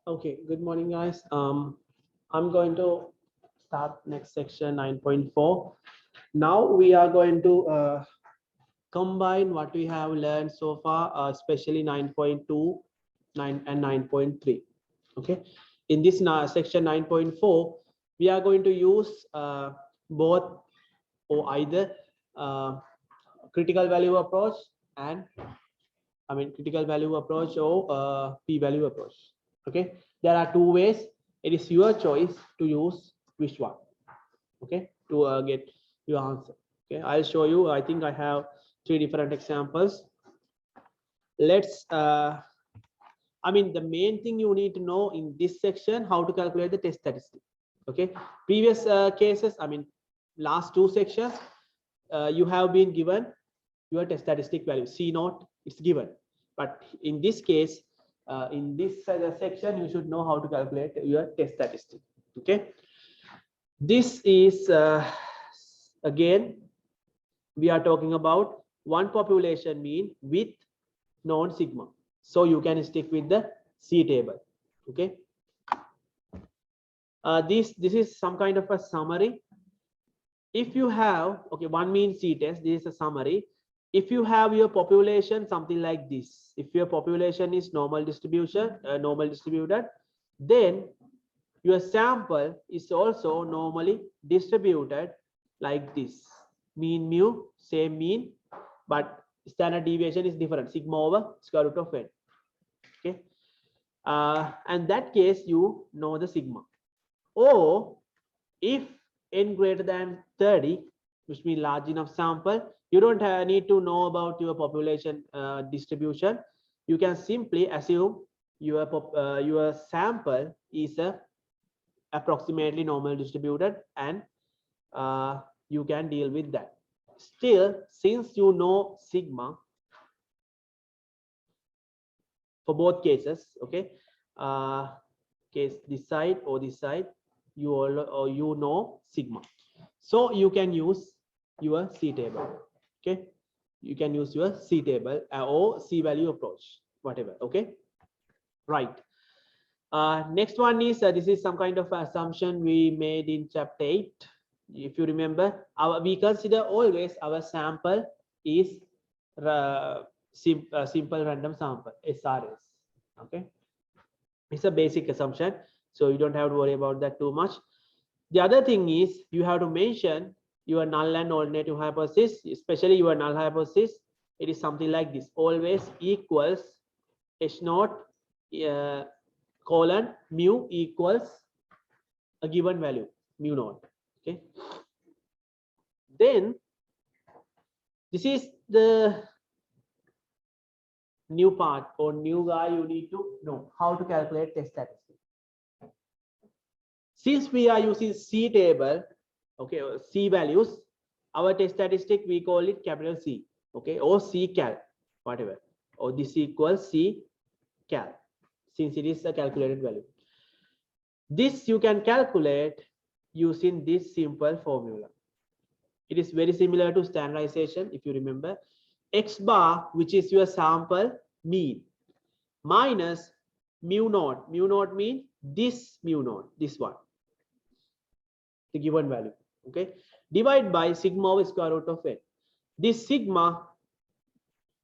Okay, good morning, guys. I'm going to start next section 9.4. Now we are going to combine what we have learned so far, especially 9.2, 9 and 9.3. Okay, in this section 9.4, we are going to use both or either uh, critical value approach and critical value approach or p-value approach. Okay, there are two ways. It is your choice to use which one. Okay, to get your answer. Okay, I'll show you. I think I have three different examples. Let's the main thing you need to know in this section, how to calculate the test statistic. Okay, previous cases, last two sections, you have been given your test statistic value C naught, it's given, but in this case, in this section, you should know how to calculate your test statistic. Okay, this is again, we are talking about one population mean with non sigma, so you can stick with the C table. Okay, this is some kind of a summary. If you have, okay, one mean C test, this is a summary. If you have your population something like this, if your population is normal distribution, normal distributed, then your sample is also normally distributed like this. Mean mu, same mean, but standard deviation is different, sigma over square root of n. Okay, and that case you know the sigma. Or if n greater than 30, which means large enough sample, you don't need to know about your population distribution. You can simply assume your sample is approximately normal distributed, and you can deal with that. Still, since you know sigma for both cases, okay, case this side or this side, you know sigma, so you can use your C table. Okay, you can use your C table or C value approach, whatever. Okay, right. Next one is this is some kind of assumption we made in chapter 8. If you remember, we consider always our sample is simple random sample, SRS. Okay, it's a basic assumption, so you don't have to worry about that too much. The other thing is you have to mention your null and alternative hypothesis, especially your null hypothesis. It is something like this: always equals H naught colon mu equals a given value, mu naught. Okay, then this is the new part or new guy. You need to know how to calculate test statistic. Since we are using C table, okay, C values, our test statistic we call it capital C, okay, or C cal, whatever, or this equals C cal, since it is a calculated value. This you can calculate using this simple formula. It is very similar to standardization. If you remember, X bar, which is your sample mean, minus mu naught. Mu naught mean this mu naught, this one, the given value. Okay, divide by sigma over square root of n. This sigma,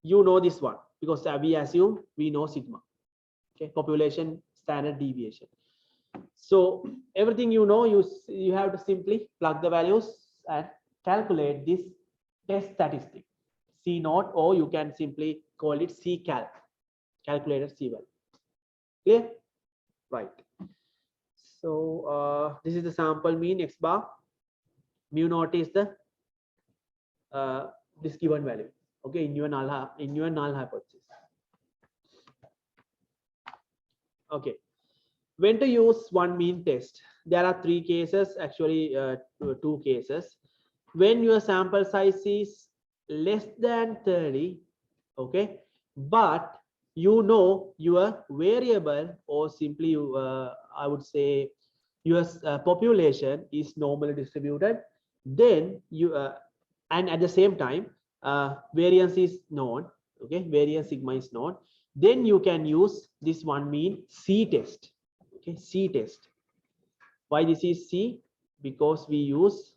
you know this one because we assume we know sigma. Okay, population standard deviation. So everything you know, you have to simply plug the values and calculate this test statistic, C naught, or you can simply call it C cal, calculated C value. Clear? Right. So this is the sample mean X bar. Mu naught is the this given value. Okay, in your null hypothesis. Okay, when to use one mean test? There are three cases, actually two cases. When your sample size is less than 30, okay, but you know your variable, or simply you, I would say your population is normally distributed, then you and at the same time variance is known, okay, variance sigma is known, then you can use this one mean C test. Okay, C test. Why this is C? Because we use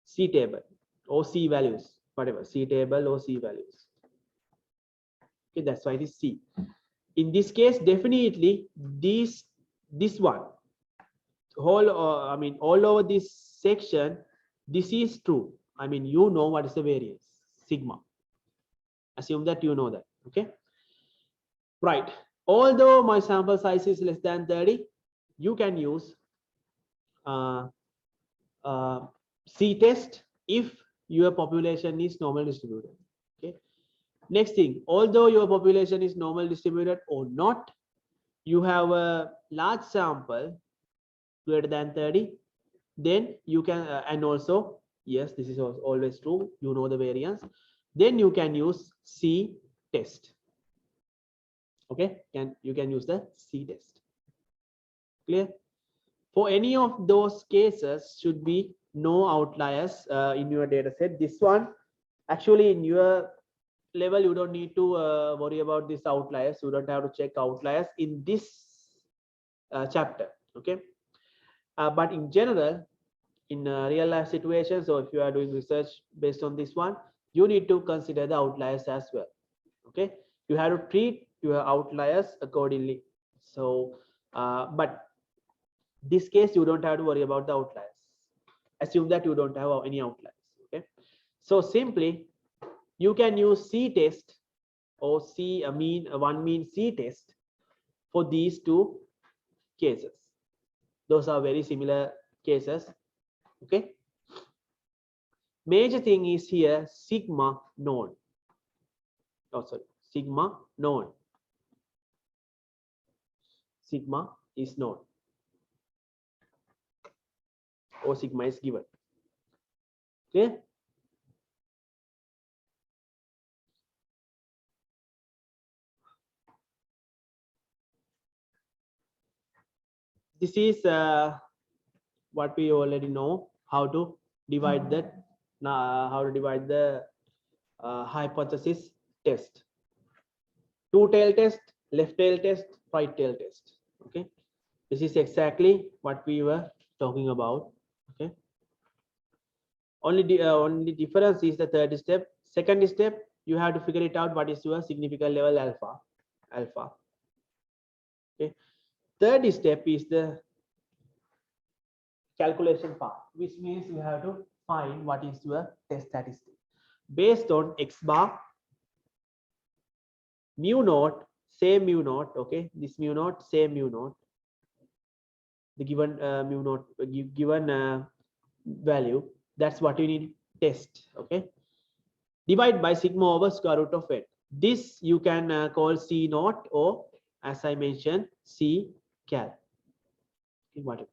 C table or C values, whatever, C table or C values. Okay, that's why it is C. In this case, definitely this one whole I mean all over this section, this is true. I mean, you know what is the variance, sigma. Assume that you know that. Okay, right. Although my sample size is less than 30, you can use uh, C test if your population is normal distributed. Okay. Next thing, although your population is normal distributed or not, you have a large sample greater than 30, then you can and also, yes, this is always true, you know the variance, then you can use C test. Okay, you can use the C test. Clear? For any of those cases, should be no outliers in your data set. This one, actually, in your level, you don't need to worry about these outliers. You don't have to check outliers in this chapter. Okay, but in general, in real life situations, or if you are doing research based on this one, you need to consider the outliers as well. Okay, you have to treat your outliers accordingly. So but this case, you don't have to worry about the outliers. Assume that you don't have any outliers. Okay, so simply you can use C test or one mean C test for these two cases. Those are very similar cases. Okay, major thing is here sigma known. Oh, sorry, sigma known. Sigma is known or sigma is given. Okay, this is what we already know, how to divide that, hypothesis test. Two tail test, left tail test, right tail test. Okay, this is exactly what we were talking about. Okay, only difference is the third step. Second step, you have to figure it out what is your significant level alpha. Okay, third step is the calculation part, which means you have to find what is your test statistic based on X bar, mu naught, same mu naught. Okay, this mu naught, same mu naught, the given mu naught, given value. That's what you need test. Okay, divide by sigma over square root of it. This you can call C naught, or as I mentioned, C cal. Whatever.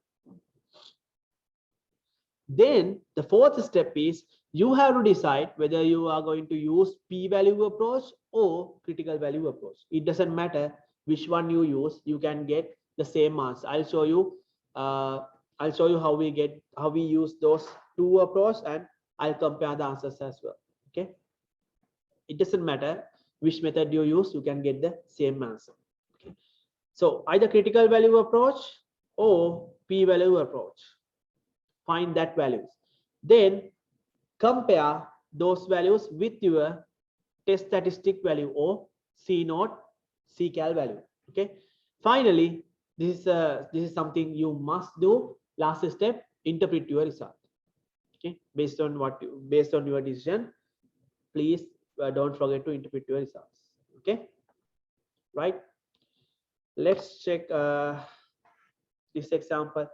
Then the fourth step is you have to decide whether you are going to use p-value approach or critical value approach. It doesn't matter which one you use, you can get the same answer. I'll show you how we use those two approach, and I'll compare the answers as well. Okay, it doesn't matter which method you use, you can get the same answer. Okay, so either critical value approach or p-value approach. Find that values, then compare those values with your test statistic value or C naught, C cal value. Okay, finally, this is something you must do. Last step, interpret your result. Okay, based on your decision, please don't forget to interpret your results. Okay, right, let's check this example.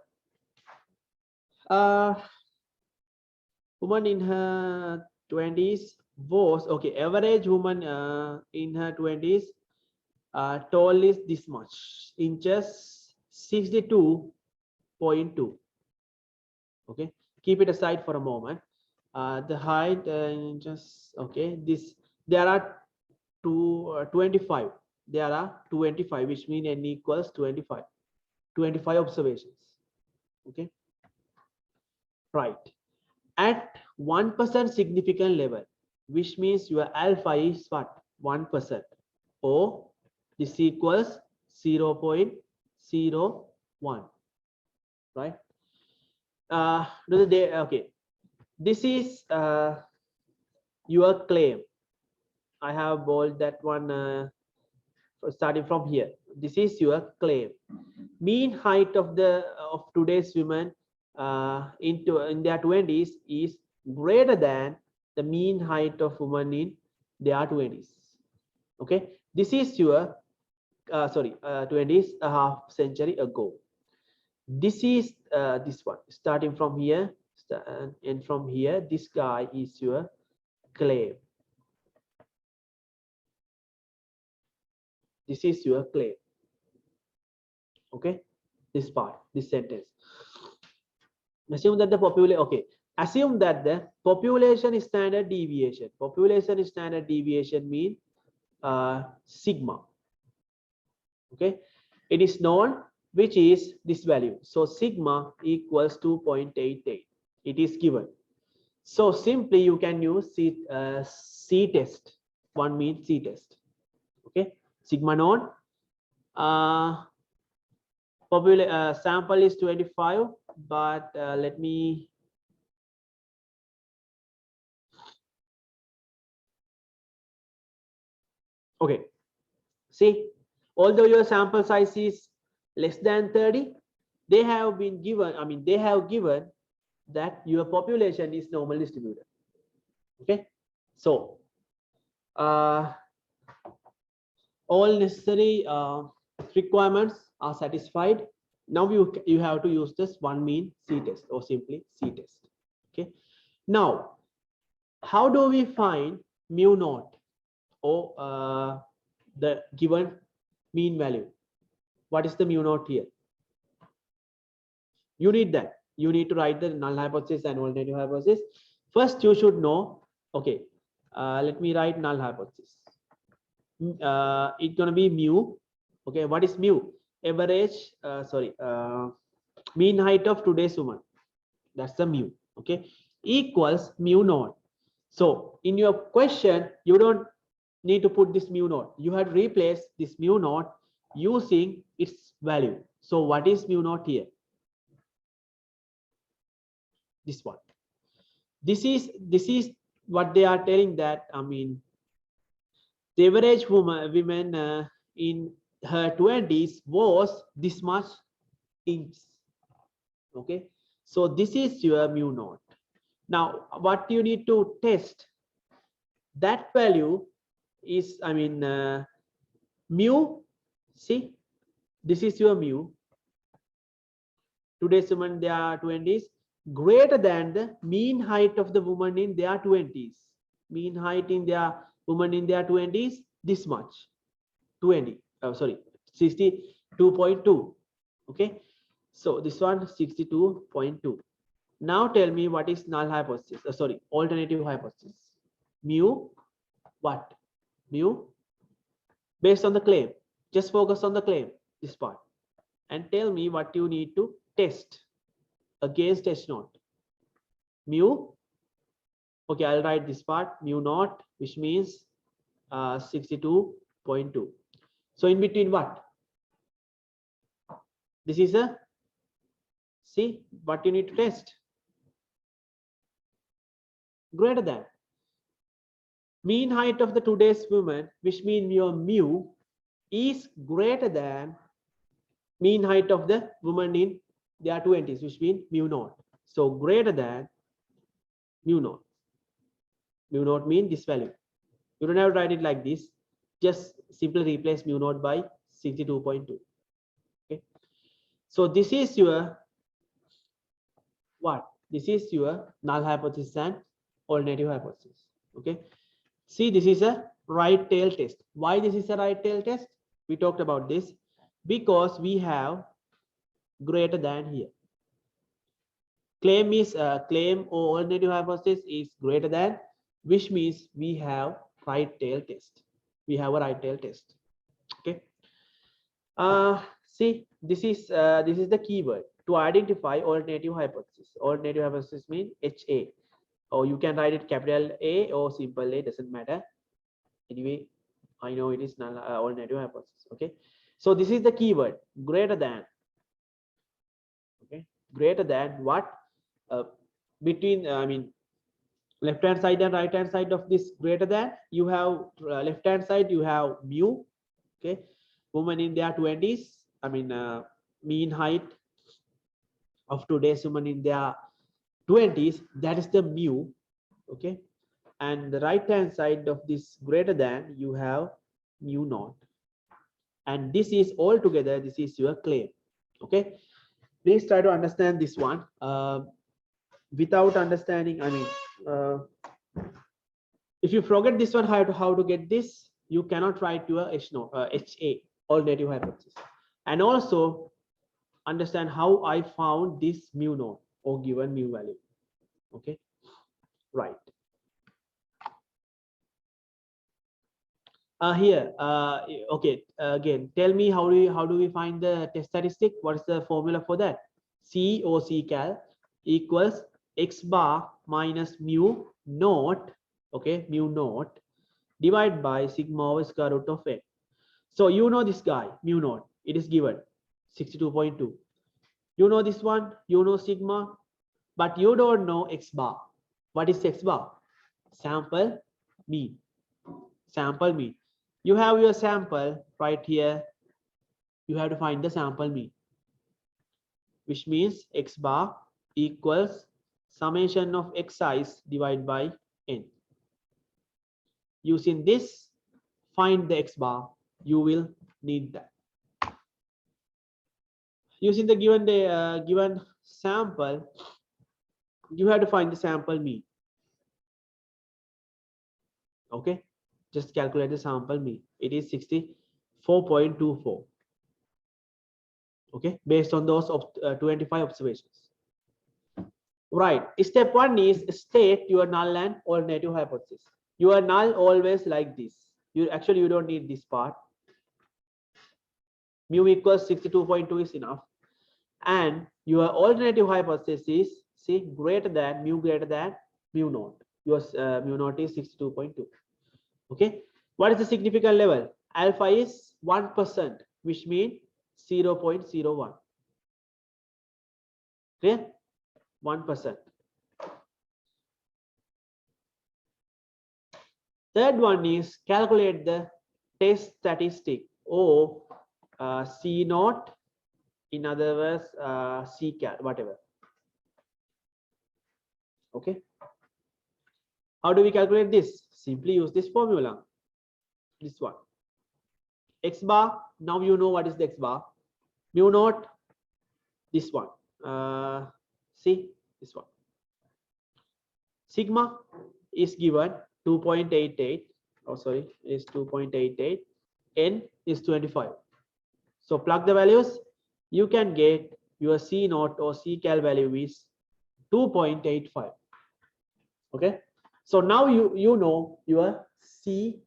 Woman in her 20s was, okay, average woman in her 20s, tall is this much inches, 62.2. Okay, keep it aside for a moment. The height just okay, this there are 25, there are 25, which means n equals 25 observations. Okay, right, at 1% significant level, which means your alpha is what, 1%, or this equals 0.01, right? Okay, this is your claim. I have bold that one starting from here. This is your claim. Mean height of today's women in their 20s is greater than the mean height of women in their 20s. Okay, this is your 20s, a half century ago. This is this one starting from here, and from here this guy is your claim. This is your claim. Okay, this part, this sentence. Assume that the population, okay, assume that the population standard deviation. Population standard deviation mean sigma. Okay, it is known, which is this value. So sigma equals 2.88. It is given. So simply you can use C test. One means C test. Okay, sigma known. Sample is 25, but let me okay, see, although your sample size is less than 30, they have been given, I mean they have given that your population is normally distributed. Okay, so all necessary requirements are satisfied. Now you have to use this one mean C test, or simply C test. Okay, now how do we find mu naught, or the given mean value? What is the mu naught here? You need that. You need to write the null hypothesis and alternative hypothesis. First, you should know. Okay, let me write null hypothesis. It's gonna be mu. Okay, what is mu? Average, mean height of today's woman. That's the mu. Okay, equals mu naught. So in your question, you don't need to put this mu naught. You have to replace this mu naught using its value. So what is mu naught here? This one. This is what they are telling, that I mean the average women in her 20s was this much inches. Okay, so this is your mu naught. Now what you need to test, that value is, I mean mu, see, this is your mu. Today's women, they are 20s, greater than the mean height of the woman in their 20s. Mean height in their woman in their 20s, this much, 62.2. Okay, so this one 62.2. Now tell me what is null hypothesis, alternative hypothesis. Mu what? Mu based on the claim. Just focus on the claim, this part, and tell me what you need to test against H naught. Mu, okay, I'll write this part, mu naught, which means 62.2. So in between what? This is a, see what you need to test, greater than mean height of the today's woman, which means your mu is greater than mean height of the woman in their 20s, which means mu naught. So greater than mu naught. Mu naught means this value. You don't have to write it like this. Just simply replace mu naught by 62.2. Okay. So this is your what? This is your null hypothesis and alternative hypothesis. Okay. See, this is a right tail test. Why this is a right tail test? We talked about this because we have greater than here. Claim is claim or alternative hypothesis is greater than, which means we have right tail test. We have a right tail test. Okay. See, this is the keyword to identify alternative hypothesis. Alternative hypothesis means HA, or you can write it capital A or simple A, doesn't matter. Anyway, I know it is null or negative hypothesis. Okay, so this is the keyword, greater than. Okay, greater than what? uh, Between I mean left hand side and right hand side of this greater than, you have left hand side you have mu. Okay, woman in their 20s, I mean mean height of today's woman in their 20s, that is the mu. Okay, and the right hand side of this greater than, you have mu naught, and this is all together, this is your claim. Okay, please try to understand this one. Without understanding, I mean if you forget this one, how to get this, you cannot write your HA, alternative hypothesis. And also understand how I found this mu naught or given mu value. Okay, right. Here, okay, again, tell me how do we find the test statistic? What is the formula for that? C or C cal equals x bar minus mu naught. Okay, mu naught divided by sigma over square root of n. So you know this guy, mu naught, it is given 62.2. You know this one, you know sigma, but you don't know x bar. What is x bar? Sample mean. Sample mean. You have your sample right here. You have to find the sample mean, which means x bar equals summation of xi's divided by n. Using this, find the x bar. You will need that. Using the given sample, you have to find the sample mean. Okay, just calculate the sample mean. It is 64.24. Okay, based on those of 25 observations. Right. Step 1 is state your null and alternative hypothesis. Your null always like this. You don't need this part. Mu equals 62.2 is enough. And your alternative hypothesis is, see, greater than mu naught. Your mu naught is 62.2. Okay, what is the significant level? Alpha is 1%, which means 0.01. Clear? 1%. Third one is calculate the test statistic, or C naught, in other words C cal, whatever. Okay, how do we calculate this? Simply use this formula, this one. X bar, now you know what is the X bar. Mu naught, this one. See, this one. Sigma is given 2.88. Oh, sorry, is 2.88. N is 25. So plug the values. You can get your C naught or C cal value is 2.85. Okay. So now you know your C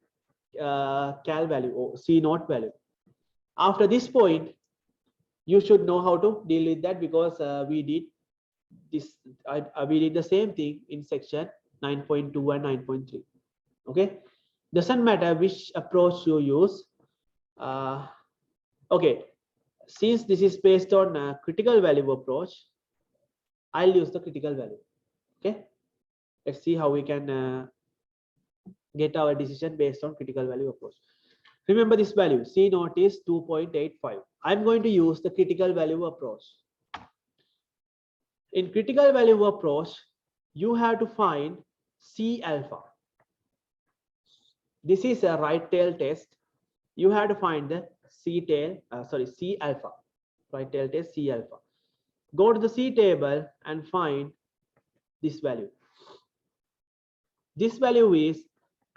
cal value or C naught value. After this point, you should know how to deal with that, because we did this. We did the same thing in section 9.2 and 9.3. Okay, doesn't matter which approach you use. Okay, since this is based on critical value approach, I'll use the critical value. Okay, let's see how we can get our decision based on critical value approach. Remember this value, C naught is 2.85. I'm going to use the critical value approach. In critical value approach, you have to find C alpha. This is a right tail test. You have to find the C alpha. Right tail test C alpha. Go to the C table and find this value. This value is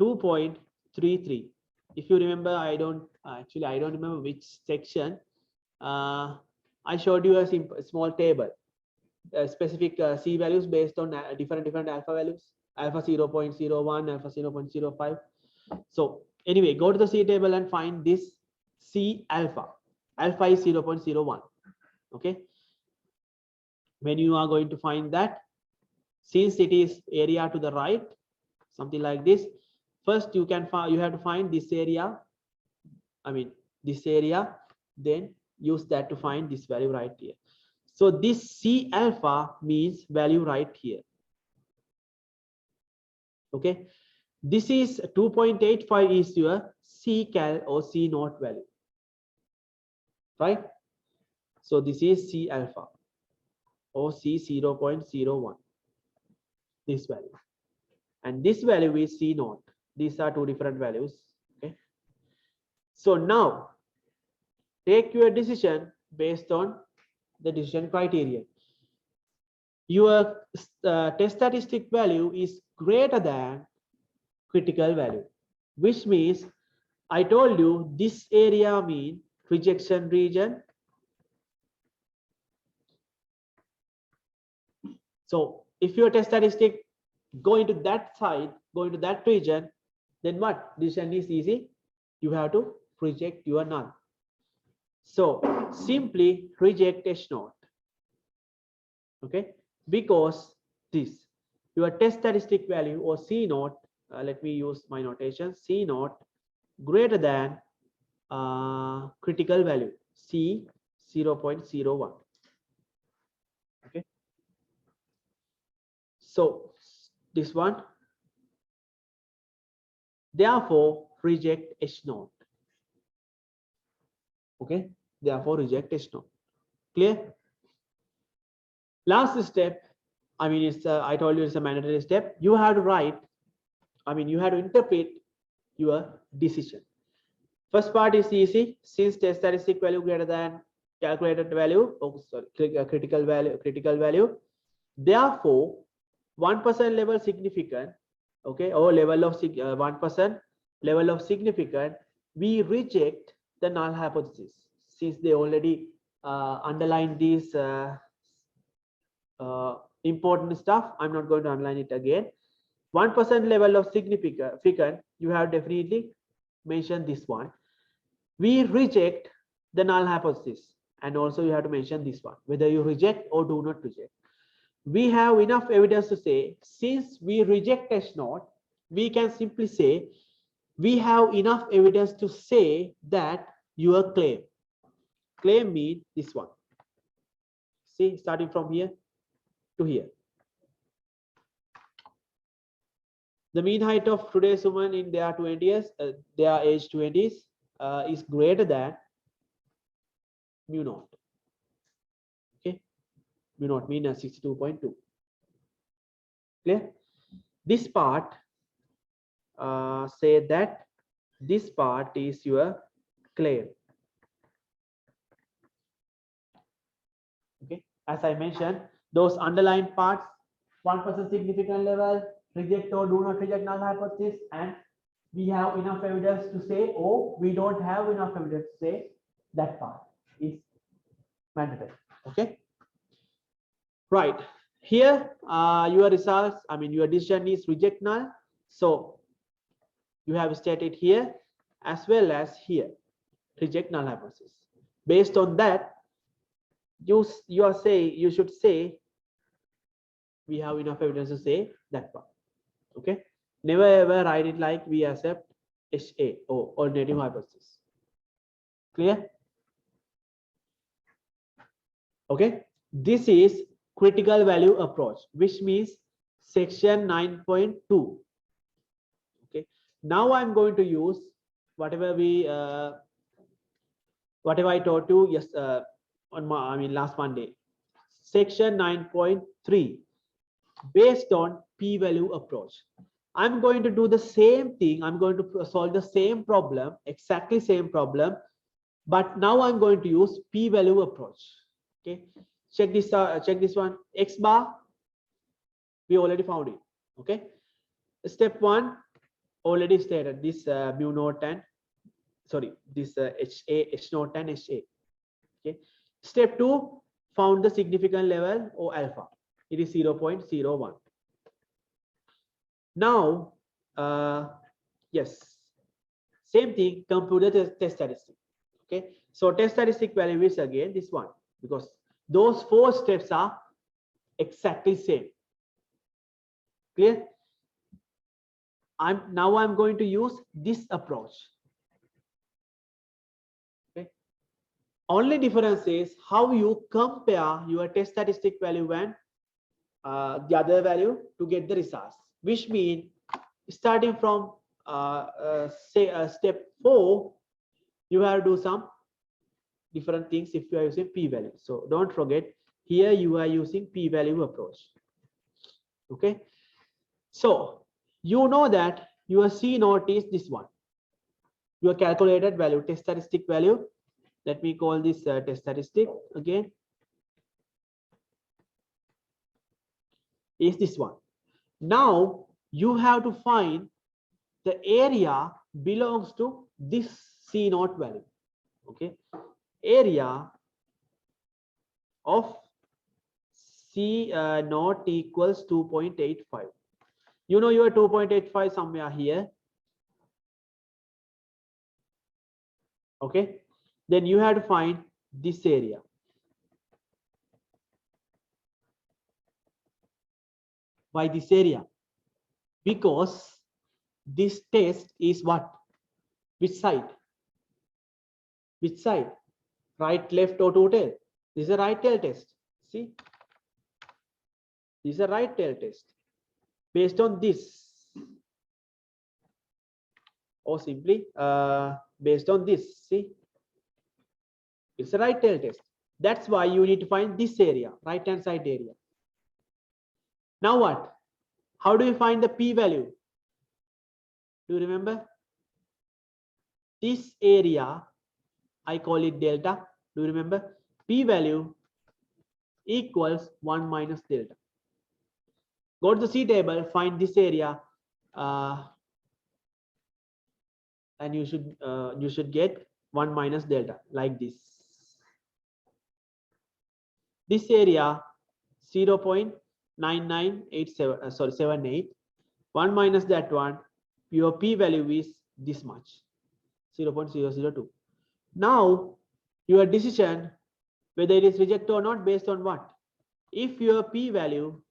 2.33. If you remember, I don't remember which section. I showed you a small table, specific C values based on different alpha values, alpha 0.01, alpha 0.05. So anyway, go to the C table and find this C alpha. Alpha is 0.01. Okay. When you are going to find that, since it is area to the right, something like this, first you have to find this area I mean this area, then use that to find this value right here. So this C alpha means value right here. Okay, this is 2.85 is your C cal or C naught value, right? So this is C alpha or C 0.01, this value, and this value is C naught. These are two different values. Okay, so now take your decision based on the decision criteria. Your test statistic value is greater than critical value, which means I told you this area mean rejection region. So if your test statistic go into that side, go into that region, then what? Decision is easy. You have to reject your null. So simply reject H naught. Okay, because this your test statistic value or C naught, let me use my notation, C naught greater than critical value C 0.01. Okay, so this one, therefore reject H naught. Okay, therefore reject H naught. Clear? Last step, I mean, it's I told you it's a mandatory step. You have to write, I mean, you have to interpret your decision. First part is easy. Since test statistic value greater than calculated value, oh sorry, critical value, therefore 1% level significant, okay, or level of 1% level of significant, we reject the null hypothesis since they already underline these important stuff. I'm not going to underline it again. 1% level of significant, you have definitely mentioned this one. We reject the null hypothesis, and also you have to mention this one, whether you reject or do not reject. We have enough evidence to say, since we reject H naught, we can simply say we have enough evidence to say that your claim means this one. See, starting from here to here. The mean height of today's woman in their 20s, their age 20s, is greater than mu naught. Okay, mu naught mean 62.2. Clear? This part say that this part is your claim. Okay, as I mentioned, those underlined parts, 1% significant level, reject or do not reject null hypothesis, and we have enough evidence to say, or we don't have enough evidence to say, that part is mandatory. Okay, right here your results, I mean your decision is reject null, so you have stated here as well as here reject null hypothesis. Based on that, you should say we have enough evidence to say that part. Okay, never ever write it like we accept HA or alternative hypothesis. Clear? Okay, this is critical value approach, which means section 9.2. okay, now I'm going to use whatever I taught you on last Monday, section 9.3, based on p-value approach. I'm going to do the same thing. I'm going to solve the same problem, exactly same problem, but now I'm going to use p-value approach. Okay, check this one. X bar, we already found it. Okay, step one already stated this mu naught and this H naught and HA. Okay, step two, found the significant level or alpha. It is 0.01. Now yes, same thing, compute the test statistic. Okay, so test statistic value is again this one, because those 4 steps are exactly same. Clear? I'm going to use this approach. Only difference is how you compare your test statistic value and the other value to get the results, which means starting from say step 4, you have to do some different things if you are using p-value. So don't forget, here you are using p-value approach. Okay, so you know that your C naught is this one, your calculated value, test statistic value. Let me call this test statistic again, is this one. Now you have to find the area belongs to this C naught value. Okay, area of C naught equals 2.85. You know your 2.85 somewhere here. Okay, then you have to find this area. Why this area? Because this test is what? Which side? Which side? Right, left, or two tail? This is a right tail test. See, this is a right tail test based on this, or simply based on this. See, it's a right tail test. That's why you need to find this area, right hand side area. Now what? How do you find the p-value? Do you remember? This area, I call it delta. Do you remember? P-value equals 1 minus delta. Go to the C table, find this area, and you should get 1 minus delta like this. This area 0.9987 78. 1 minus that one, your p-value is this much, 0.002. Now your decision whether it is rejected or not based on what? If your p-value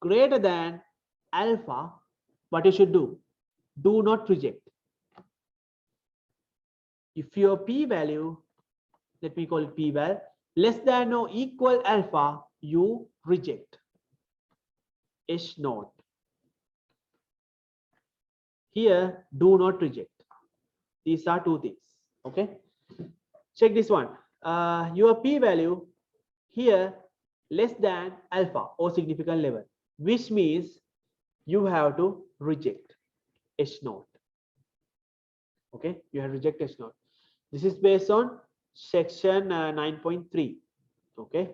greater than alpha, what you should do? Do not reject. If your p-value, let me call it p-val, less than or equal alpha, you reject. H naught. Here, do not reject. These are two things. Okay. Check this one. Your p-value here less than alpha or significant level, which means you have to reject H naught. Okay, you have to reject H naught. This is based on section 9.3. Okay.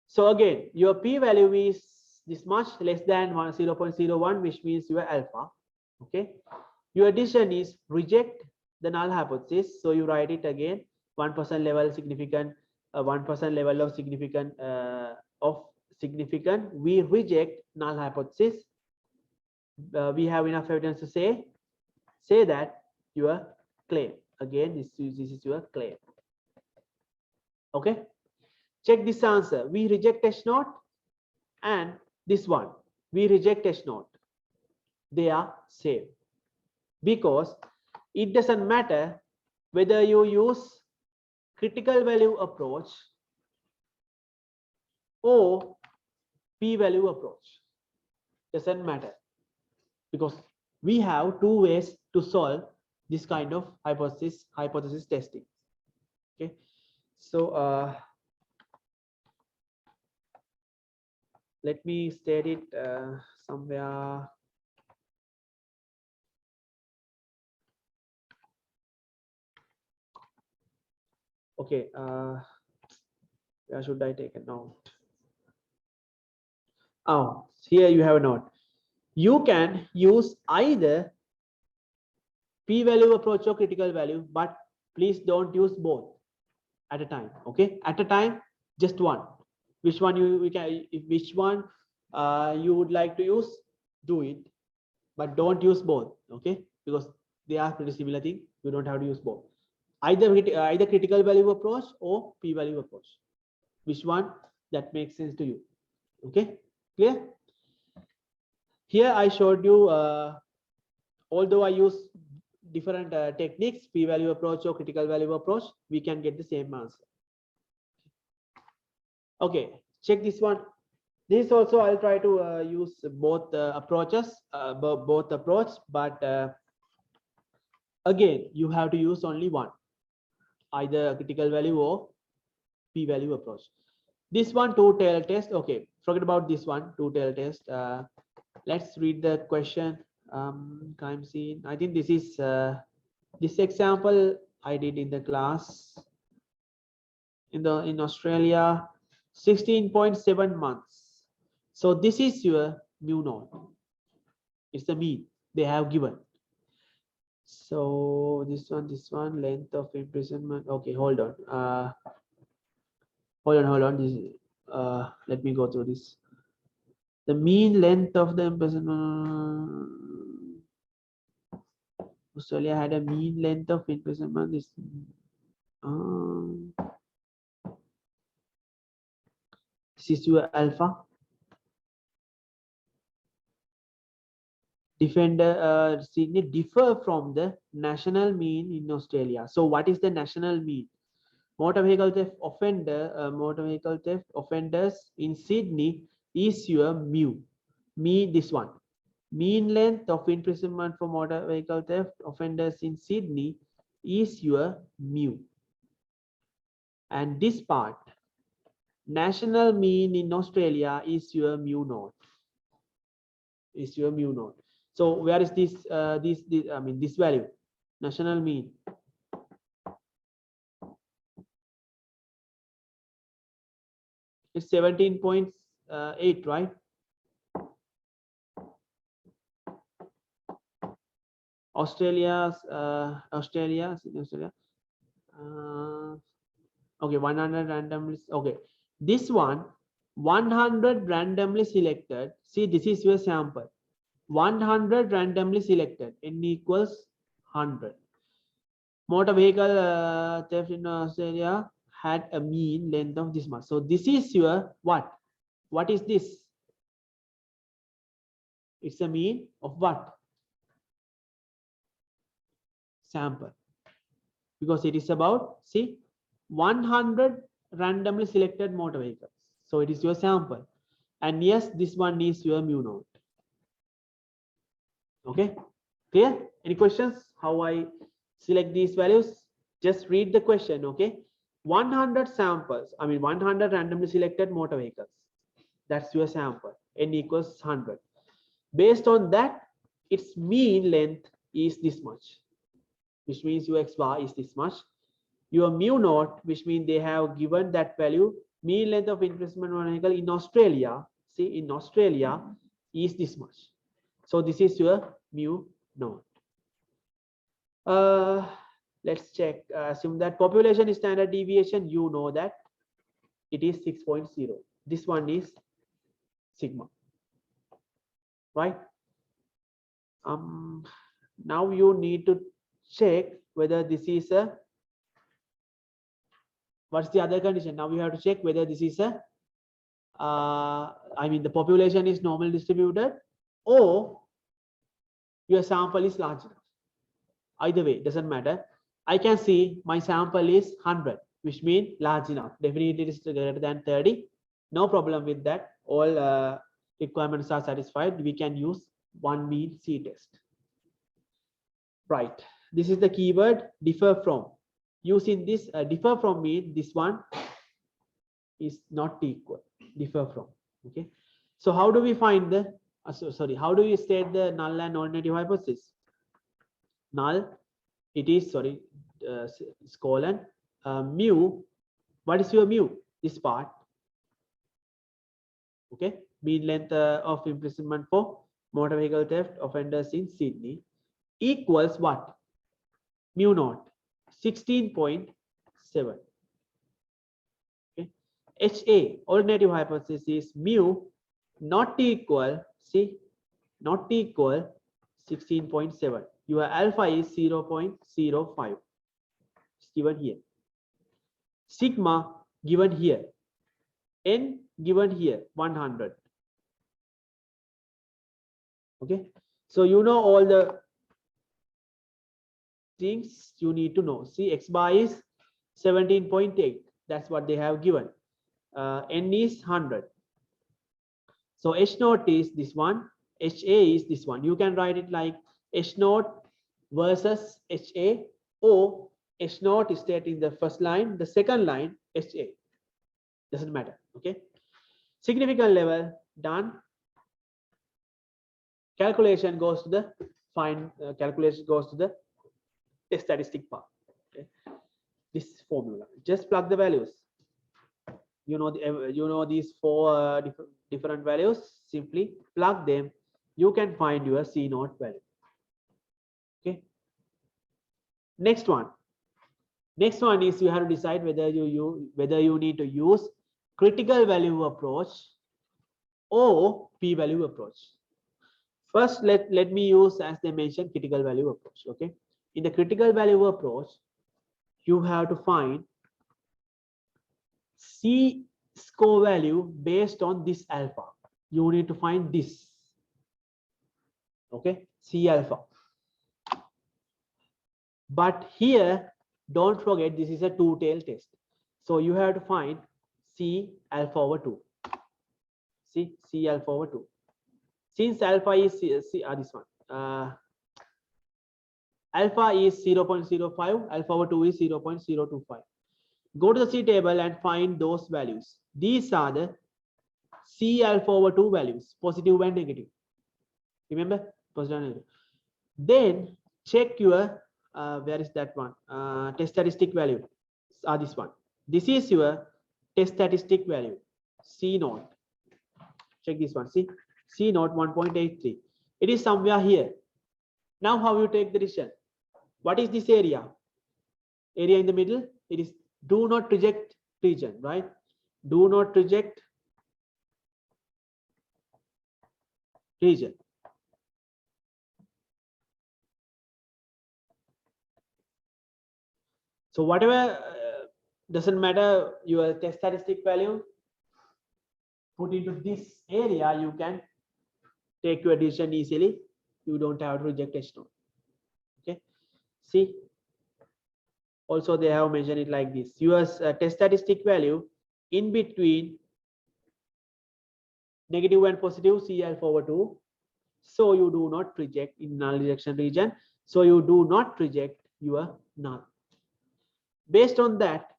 So again, your p-value is this much less than 0.01, which means you are alpha. Okay. Your decision is reject the null hypothesis. So you write it again, 1% level significant, 1% level of significant we reject null hypothesis. We have enough evidence to say that your claim. Again, this is your claim. Okay. Check this answer. We reject H naught, and this one we reject H naught. They are same, because it doesn't matter whether you use critical value approach or p-value approach. Doesn't matter, because we have two ways to solve this kind of hypothesis testing. Okay, so let me state it somewhere. Okay, where should I take a note? Oh, here you have a note. You can use either p-value approach or critical value, but please don't use both at a time. Okay, at a time, just one. Which one you would like to use, do it, but don't use both. Okay, because they are pretty similar thing. You don't have to use both. Either critical value approach or p-value approach. Which one that makes sense to you? Okay, clear? Here I showed you, although I use different techniques, p-value approach or critical value approach, we can get the same answer. Okay, check this one. This also I'll try to use both approaches, both approach, but again you have to use only one, either critical value or p-value approach. This one, two-tailed test. Okay, forget about this one, two-tailed test. Let's read the question. Crime scene. I think this is this example I did in the class in Australia, 16.7 months. So this is your mu naught. It's the mean they have given. So this one, length of imprisonment. Okay, hold on. Hold on. This, let me go through this. The mean length of the imprisonment. Australia had a mean length of imprisonment. This is your alpha. Defender Sydney differ from the national mean in Australia. So what is the national mean? Motor vehicle theft offenders in Sydney is your mu. This one. Mean length of imprisonment for motor vehicle theft offenders in Sydney is your mu. And this part, national mean in Australia is your mu naught. So where is this? This value, national mean. It's 17.8, right? Australia. Okay, 100 randomly. Okay, this one, 100 randomly selected. See, this is your sample. 100 randomly selected. N equals 100. Motor vehicle theft in Australia had a mean length of this much. So this is your what? What is this? It's a mean of what? Sample. Because it is about, see, 100 randomly selected motor vehicles. So it is your sample. And yes, this one is your mu naught. Okay, clear? Any questions? How I select these values? Just read the question. Okay, 100 samples. 100 randomly selected motor vehicles. That's your sample. N equals 100. Based on that, its mean length is this much, which means your x bar is this much. Your mu naught, which means they have given that value, mean length of imprisonment vehicle in Australia. See, in Australia is this much. So this is your mu naught. Let's check. Assume that population standard deviation, you know that it is 6.0. This one is sigma, right? Now you need to check whether this is a, what's the other condition? Now we have to check whether this is a the population is normally distributed or your sample is large enough. Either way, doesn't matter. I can see my sample is 100, which means large enough. Definitely it is greater than 30. No problem with that. All requirements are satisfied. We can use one mean C test. Right. This is the keyword differ from. Using this differ from mean, this one is not equal. Differ from. Okay. So how do we find the how do we state the null and non-negative hypothesis? Null, it is colon mu. What is your mu? This part. Okay. Mean length of imprisonment for motor vehicle theft offenders in Sydney equals what? Mu naught 16.7. Okay. HA, alternative hypothesis, is mu not equal, see, not equal 16.7. Your alpha is 0.05. It's given here. Sigma given here. N given here, 100. Okay. So you know all the things you need to know. See, X bar is 17.8. That's what they have given. N is 100. So H naught is this one. HA is this one. You can write it like H naught versus HA, or H naught is stated in the first line, the second line HA. Doesn't matter. Okay. Significant level done. Calculation goes to the calculation goes to the test statistic part. Okay. This formula. Just plug the values. You know these four different values. Simply plug them. You can find your C naught value. Okay. Next one is you have to decide whether you need to use critical value approach or p-value approach. First, let me use, as they mentioned, critical value approach. Okay. In the critical value approach, you have to find C score value based on this alpha. You need to find this. Okay, C alpha. But here, don't forget, this is a two-tailed test. So you have to find C alpha over 2. See, C alpha over 2. Since alpha is this one. Alpha is 0.05, alpha over 2 is 0.025. Go to the C table and find those values. These are the C alpha over 2 values, positive and negative. Remember, positive and negative. Then check your where is that one? Test statistic value. This one. This is your test statistic value. C naught. Check this one. See, C naught 1.83. It is somewhere here. Now, how you take the decision? What is this area? Area in the middle. It is do not reject region, right? Do not reject region. So whatever doesn't matter your test statistic value, put into this area, you can take your decision easily. You don't have to reject H naught. Okay. See. Also, they have mentioned it like this. Your test statistic value in between negative and positive, C alpha over 2. So you do not reject in null rejection region. So you do not reject your null. Based on that,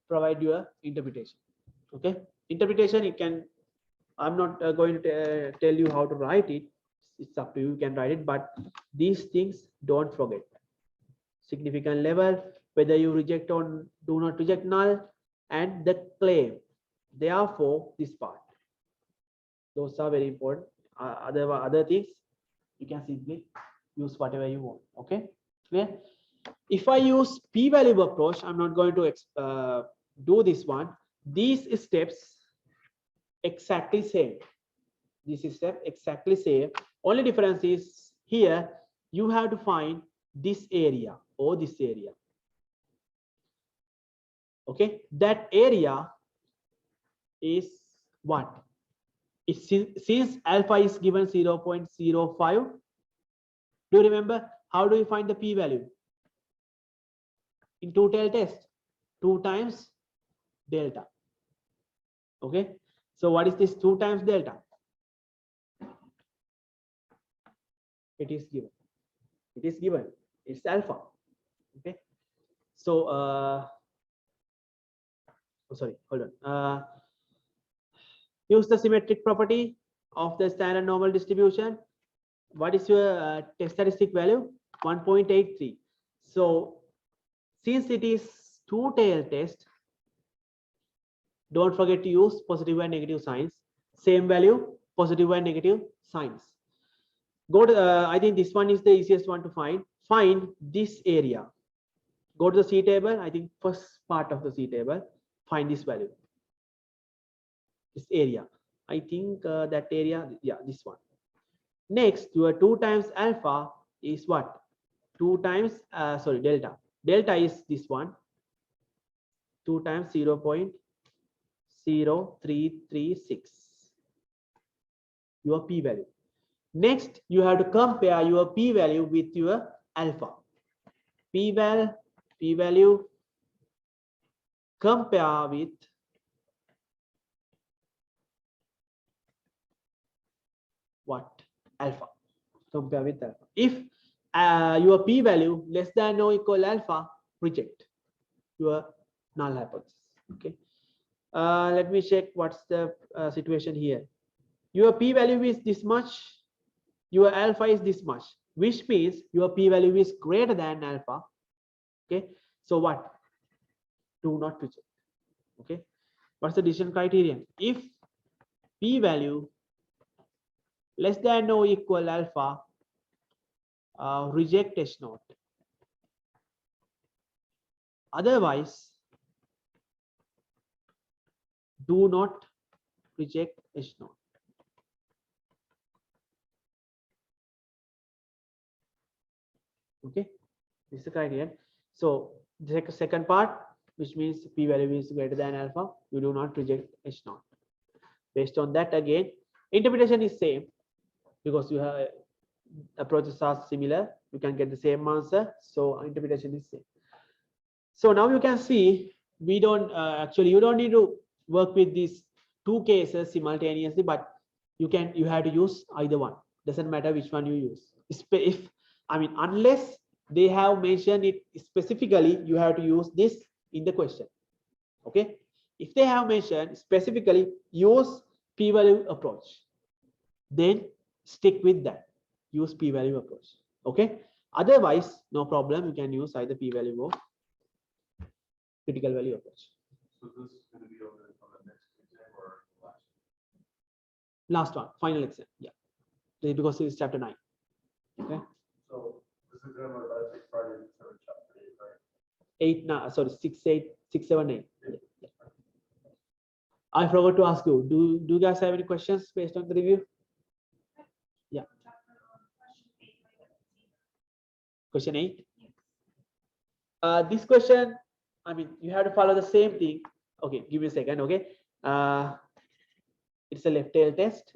provide your interpretation. Okay. Interpretation, you can, I'm not going to tell you how to write it. It's up to you. You can write it, but these things don't forget. Significant level, whether you reject or do not reject null, and the claim. Therefore, this part. Those are very important. Other things, you can simply use whatever you want. Okay, clear? If I use p-value approach, I'm not going to do this one. These steps exactly same. This step exactly same. Only difference is here you have to find this area or this area. Okay, that area is what? It's since alpha is given 0.05. Do you remember how do you find the p-value? In two-tailed test, 2 times delta. Okay, so what is this 2 times delta? It is given. It is given. It's alpha. Okay, so sorry, hold on. Use the symmetric property of the standard normal distribution. What is your test statistic value? 1.83. So since it is two-tailed test, don't forget to use positive and negative signs. Same value, positive and negative signs. Go to, I think this one is the easiest one to find. Find this area. Go to the C table. I think first part of the C table. Find this value. This area. I think that area, yeah, this one. Next, your 2 times alpha is what? 2 times, delta. Delta is this one. 2 times 0.0336. Your p-value. Next, you have to compare your p-value with your alpha. p-value compare with what? Alpha. Compare with alpha. If your p-value less than or equal alpha, reject your null hypothesis. Okay. Let me check what's the situation here. Your p-value is this much, your alpha is this much, which means your p-value is greater than alpha. Okay, so what? Do not reject. Okay, what's the decision criterion? If p-value less than or equal alpha, reject H0. Otherwise, do not reject H0. Okay, this is the criterion. So the second part, which means p-value is greater than alpha, you do not reject H0. Based on that, again, interpretation is same because you have approaches are similar. You can get the same answer. So interpretation is same. So now you can see we don't actually you don't need to work with these two cases simultaneously, but you have to use either one. Doesn't matter which one you use. If unless they have mentioned it specifically, you have to use this in the question. Okay. If they have mentioned specifically use p-value approach, then stick with that. Use p-value approach. Okay. Otherwise, no problem. You can use either p-value or critical value approach. So this is going to be on the next exam or last one, final exam. Yeah, because it's chapter 9. Okay. So this exam or last Friday, chapter 8, right? 8, no, sorry, 6, 8, 6, 7, 8. Yeah. I forgot to ask you. Do you guys have any questions based on the review? Yeah. Question 8. This question, you have to follow the same thing. Okay, give me a second. Okay. It's a left tail test.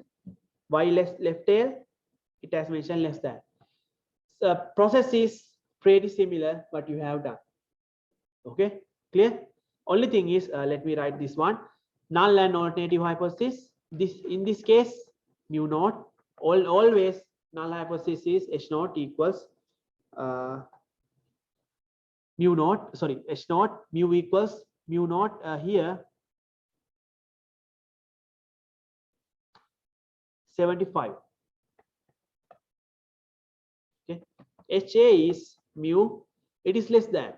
Why left tail? It has mentioned less than. So process is pretty similar what you have done. Okay, clear? Only thing is, let me write this one. Null and alternative hypothesis. In this case, mu naught. Always null hypothesis is H0 equals mu naught. Sorry, H0 mu equals mu naught here 75. Okay, HA is mu. It is less than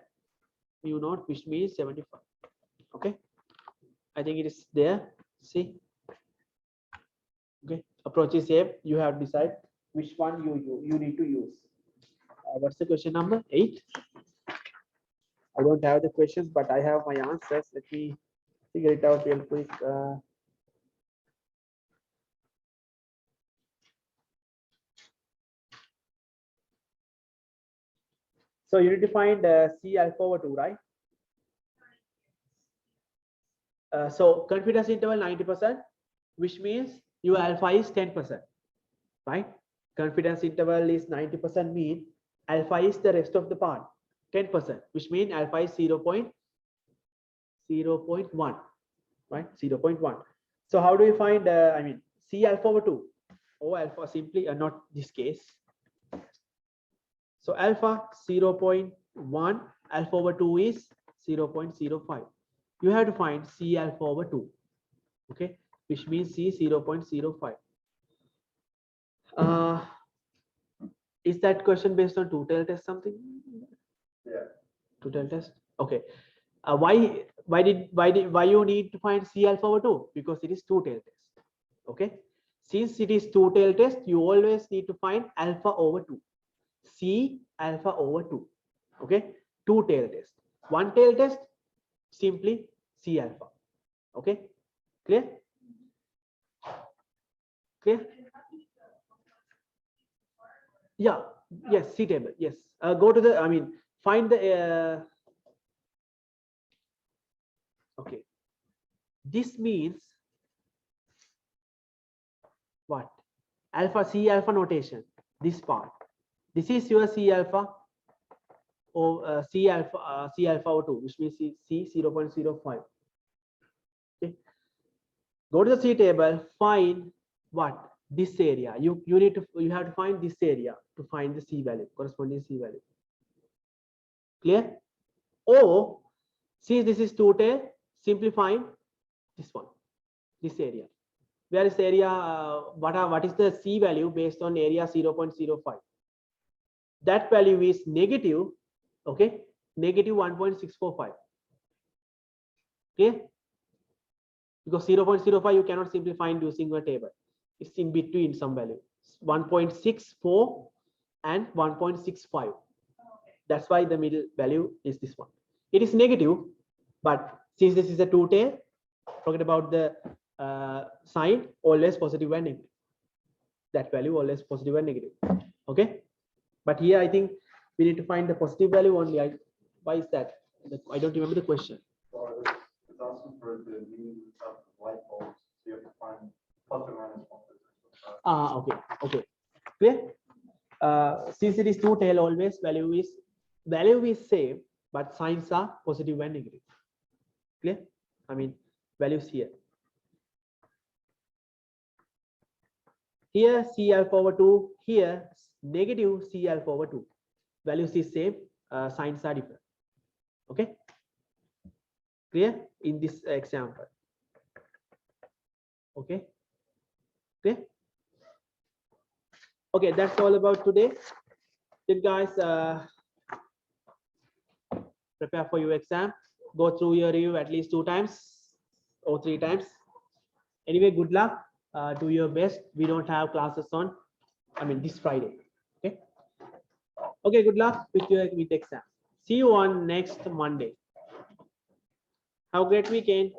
mu naught, which means 75. Okay, I think it is there. See. Okay, approach is same. You have to decide which one you need to use. What's the question number? 8. I don't have the questions, but I have my answers. Let me figure it out real quick. So you need to find C alpha over 2, right? So confidence interval 90%, which means your alpha is 10%, right? Confidence interval is 90% mean alpha is the rest of the part 10%, which means alpha is 0.1, right? 0.1. So how do we find C alpha over 2? Oh, alpha simply not this case. So alpha 0.1, alpha over 2 is 0.05. You have to find C alpha over 2. Okay, which means C 0.05. Is that question based on two-tail test something? Yeah. Two-tail test. Okay. Why you need to find C alpha over 2? Because it is two-tail test. Okay. Since it is two-tail test, you always need to find alpha over 2. C alpha over 2. Okay. Two-tail test. One-tail test, simply C alpha. Okay. Clear? Clear? Yeah. Yes. C table. Yes. Go to the. Find the. Okay. This means what? Alpha C alpha notation. This part. This is your C alpha C alpha over 2, which means C 0.05. Okay. Go to the C table, find what? This area. You have to find this area to find the C value, corresponding C value. Clear? Or since this is two tail, simplifying this one, this area. Where is area? What is the C value based on area 0.05? That value is negative. Okay, negative 1.645. Okay, because 0.05 you cannot simply find using a table. It's in between some value, 1.64 and 1.65. That's why the middle value is this one. It is negative, but since this is a two tail, forget about the sign, always positive and negative. That value always positive and negative. Okay, but here I think we need to find the positive value only. Why is that? I don't remember the question. Well, it's asking for the mean of light bulbs, so you have to find plus or minus 1. Okay, okay, clear. Since it is two tail, always value is same, but signs are positive and negative. Clear? I mean values here. Here C alpha over 2, here negative C alpha over 2. Values is same, signs are different. Okay, clear in this example. Okay, clear. Okay, that's all about today. Then guys, prepare for your exam. Go through your review at least 2 times or 3 times. Anyway, good luck. Do your best. We don't have classes on, this Friday. Okay. Okay, good luck with your exam. See you on next Monday. Have a great weekend.